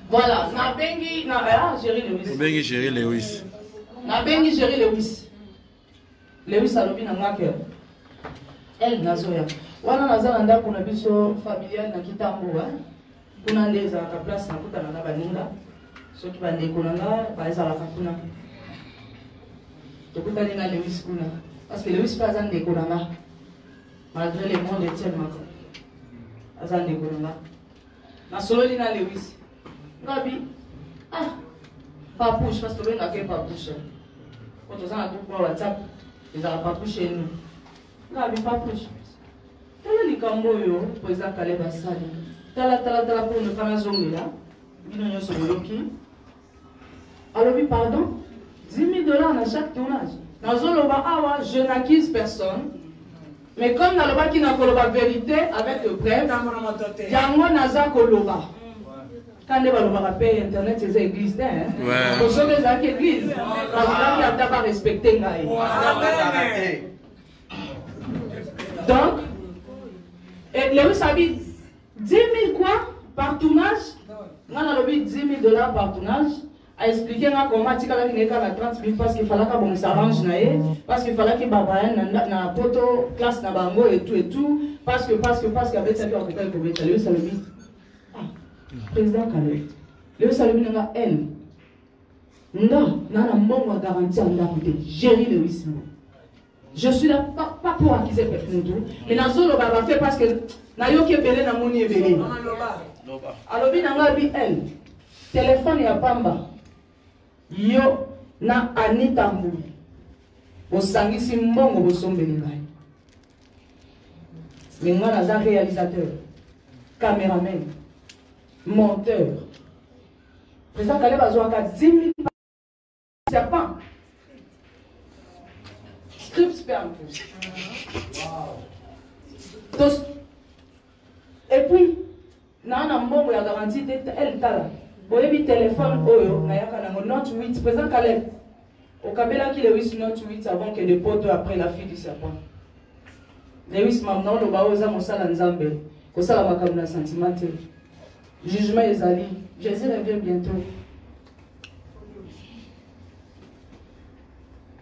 voilà na bengi na Jerry Lewis bengi Jerry Lewis na bengi Jerry Lewis alobi na ngake elle nazoya wana naza na ndako na biso familial na Kitambo kuna ndeza ka place na kutana na baninga soki bandeko nanga baezalaka kuna tokutani na Lewis kuna parce que Lewis pas un ndeko nanga malgré le monde tellement aza ndeko nanga na sololi na Lewis ngabi papouche parce que le ngake papouche quand on a tout pour WhatsApp les a papouche nous ngabi papouche tala likambo yo président Caleb asali tala pour ne pas zongela bino nyoso boyoki alobi pardon $10 000 à chaque tournage nazoloba awa je n'accuse personne mais comme naloba ki na koloba vérité avec le preuve yango naza koloba quand les balobaka pe internet c'est église hein parce que les église parce que ata pas respecter ngai donc et Lewis habite 10 000 quoi par tournage? On a lobby 10 000 $ par tournage. A expliqué comment tu as gagné 30 000 parce qu'il fallait qu'on s'arrange, parce qu'il fallait qu'il y ait na poto, classe na bango et tout, parce qu'avec ça, on peut pas le Lewis a lobby. Président Caleb. Lewis a lobby n'a elle. Non, n'a mon garantie en la côté. Jerry Lewis. Je suis là pas pour acquiser personne tout, mais dans zone va faire parce que na yo qui belé na moni belé. Alors bi nanga bi elle. Téléphone ya pamba. Yo na Anita Mbu. Osangisi mbongo bosombeli ngai. Mais moi naza réalisateur, caméraman, monteur. Président Caleb a joué à 10 000 serpents. Script sperme. Et puis, na mbongo ya garantie elle tala boyebi téléphone oyo na yaka nango note 8 présent Caleb okabelaki le 8 note 8 avant que le poteau après la fille du serpent le 8 maintenant le baoza mosala nzambe kosala makambo na sentiment te jugement ezali Jésus revient bientôt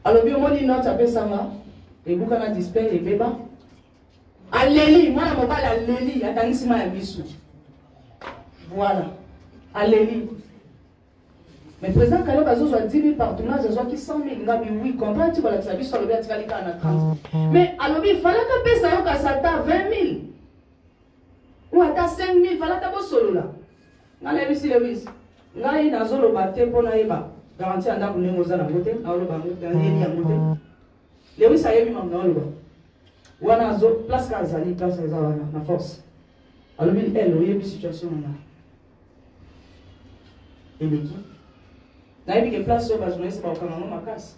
alors bien moni note apesanga ebuka na display ebeba aleli mwana mobali aleli atangisima ya bisu voilà aleli mais président Caleb azozwa 10 000 partenaires azwaki 100 000 ngabi oui comprends tu balakisa biso alobi atikali kaka na 30 mais alobi falaka pesa yo kasata 20 000 ou ata 5 000 falaka bosolola ngana yebisi lewis ngai nazoloba te mpona yeba garantie andako ndenge oza nango te naoloba yeli yango te lewis ayebi mambo naoloba wana azo place ka azali place eza wana na force alobi ele oyebi situation wana eleki nayebi ke place oyo bajournaliste bakokanga ngo makasi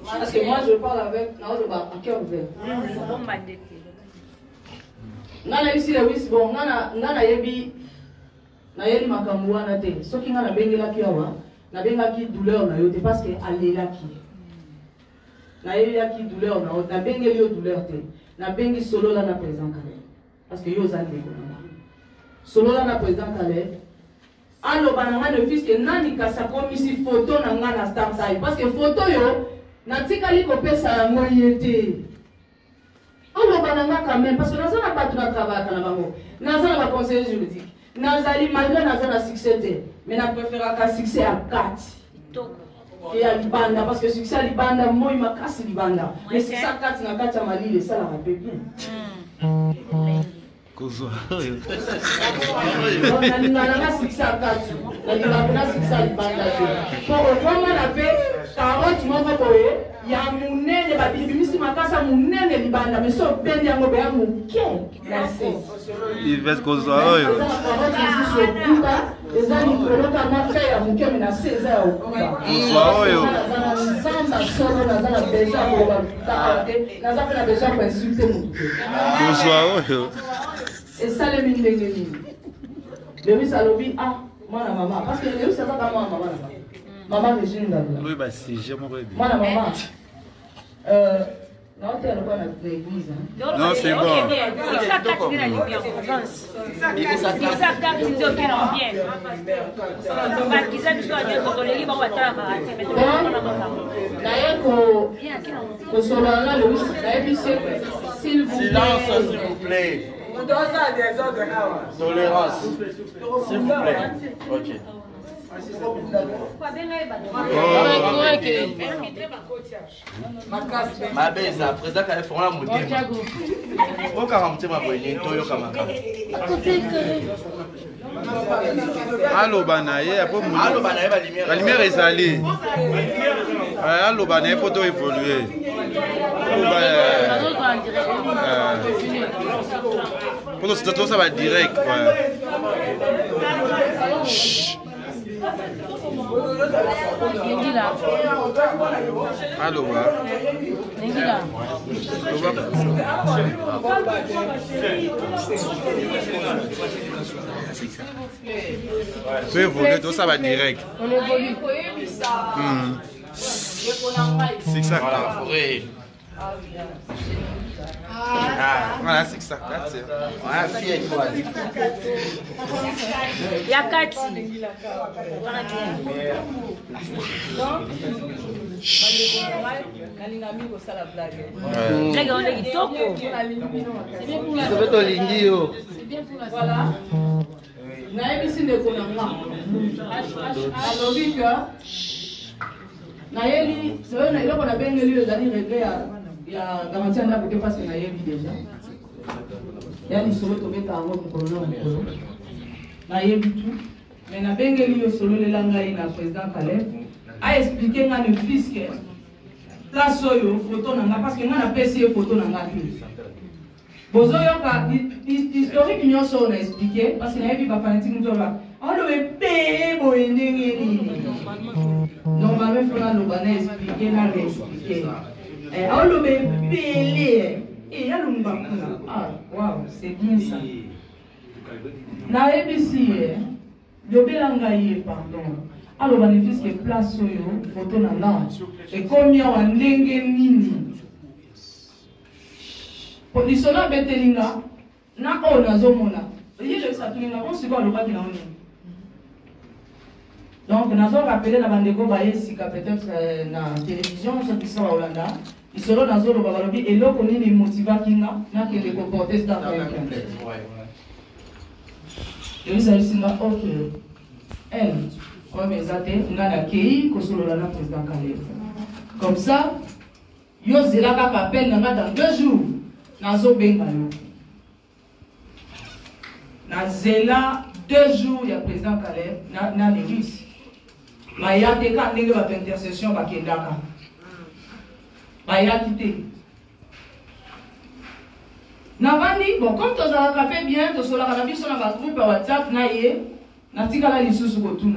parce que moi je parle avec naoloba à cœur ouvert nga nayebisi lewis bon nga nayebi makambo wana te soki nga nabengelaki awa nabengaki douleur na yo te parce que alelaki nayebaki douleur na yo nabengeli yo douleur te nabengi solola na président Caleb parce que yo oza ndeko na nga solola na président Caleb aloba na nga ne fils ke nani kasi akomisi photo na nga na Star Time parce que photo yo natikali kopesa yango ye te aloba na nga quand même parce que naza na bato na travaillaka na bango naza na baconseiller juridique nazali malgré naza na succès te mais na préféraka succès ya kati et à libanda parce que succès à libanda moi makasi libanda mais succès à kati na kati ya malili esalaka mpe bien nalingana na succès à kati nalingaka na succès à libanda te po okomona mpe carotte moko boye ya munene babibimisi makasa munene libanda mais so opendi yango beya moke na se Yves kozwa oyo eza likoloka mafe ya moke me na se eza ya okuba kozwa oyo nzamba solo naza na besoin koloba kaka te naza mpe na besoin koinsulte motu te kozwa oyo esalemi ndenge nini lewis alobi mwana mama parce que lewis azaka mwana mama na mama Régine Ngabula loyi basije moko ebi mwana mama naotela kwa na l'église non c'est bon naye kosolola na lewis nayebisi s'il vous plaît silence s'il vous plaît tolérance s'il vous plaît ok mabeza président Caleb fongola motema okanga motema boye toyoka makambo aloba na ye apo aloba na ye balumière ezali aloba na ye po to évolue po tosala direct aloba to évolue tosala direct c'est ça voilà, c'est ça. Yakati. Voilà. Naebisi ndeko na nga. Alobi que nayeli soyo na iloko na bengeli ezali réglé ya garantie ndako te parce que nayebi déjà. Ya lisolo tobeta yango mokolo na mokolo. Nayebi tout. Mais na bengeli yo solo lela ngai na président Caleb a expliqué nga le fils que place oyo photo na nga parce que nga na pesi photo na nga te. Bozoyoka historique nyonso on a expliqué parce que nayebi ba fanatique nzola. On le paye boye ndenge nini. Normalement faut na lobana expliquer na expliquer. Ah, waouh, c'est bien ça. Na ABC, pardon. Alors, bénéfice que place sur photo nana. Et combien on ndenge nini? Police na betelinga na ona zomona. Il y a ça tulinga on se voit le bas qui na on. Donc, nous avons rappelé la bande de peut-être na télévision, ceux qui sont à Hollanda. Ils seront dans le Babalobi et là, on est les motivés qui n'ont que les comporter dans le complet. Et vous allez dire, ok, elle, comme ils ont on a accueilli, qu'on soit le président Kalef. Comme ça, ils ont dit là, appel dans 2 jours, nous avons bien gagné. Nous avons 2 jours, il y a le président Kalef, nous avons les risques. Mais il y a des cas de intercession qui sont là. Il y a quitté. Navani, bon, comme tu as fait bien, tu as fait bien, tu as fait bien, tu as fait bien, tu as fait bien, tu as fait bien,